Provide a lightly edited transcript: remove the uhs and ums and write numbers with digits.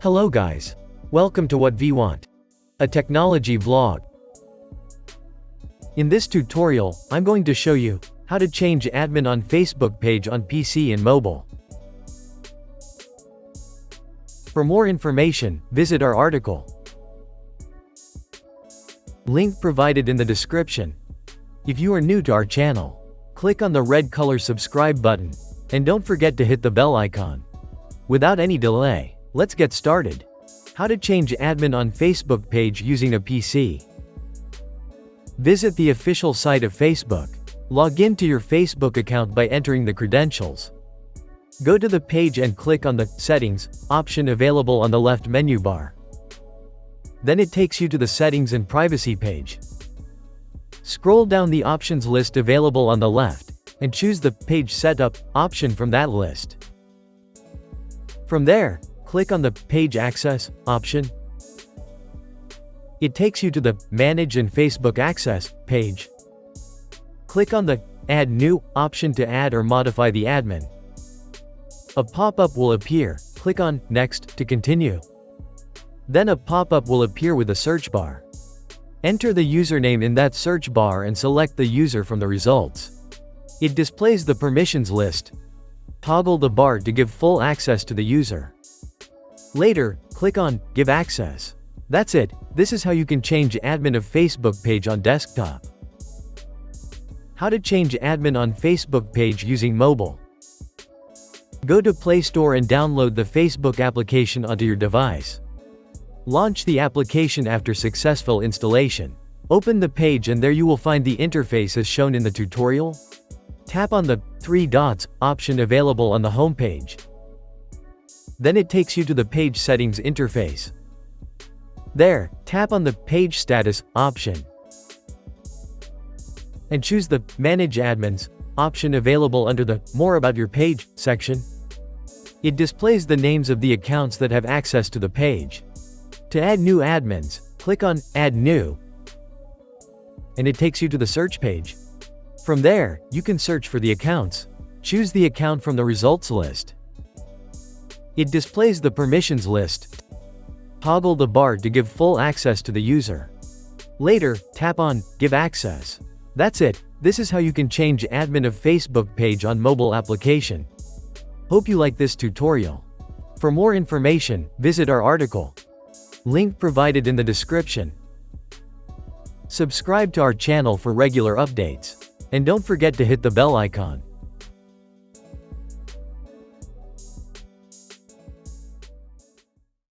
Hello guys. Welcome to WhatVwant, a technology vlog. In this tutorial, I'm going to show you how to change admin on Facebook page on PC and mobile. For more information, visit our article. Link provided in the description. If you are new to our channel, click on the red color subscribe button, and don't forget to hit the bell icon. Without any delay, let's get started. How to change admin on Facebook page using a PC. Visit the official site of Facebook. Log in to your Facebook account by entering the credentials. Go to the page and click on the Settings option available on the left menu bar. Then it takes you to the Settings and Privacy page. Scroll down the options list available on the left, and choose the Page Setup option from that list. From there, click on the Page Access option. It takes you to the Manage and Facebook Access page. Click on the Add New option to add or modify the admin. A pop-up will appear. Click on Next to continue. Then a pop-up will appear with a search bar. Enter the username in that search bar and select the user from the results. It displays the permissions list. Toggle the bar to give full access to the user. Later, click on Give Access. That's it. This is how you can change admin of Facebook page on desktop. How to change admin on Facebook page using mobile. Go to Play Store and download the Facebook application onto your device. Launch the application after successful installation. Open the page and there you will find the interface as shown in the tutorial. Tap on the three dots option available on the home page. Then it takes you to the Page Settings interface. There, tap on the Page Status option and choose the Manage Admins option available under the More About Your Page section. It displays the names of the accounts that have access to the page. To add new admins, click on Add New, and it takes you to the search page. From there, you can search for the accounts. Choose the account from the results list. It displays the permissions list. Toggle the bar to give full access to the user. Later, tap on Give Access. That's it. This is how you can change admin of Facebook page on mobile application. Hope you like this tutorial. For more information, visit our article. Link provided in the description. Subscribe to our channel for regular updates. And don't forget to hit the bell icon.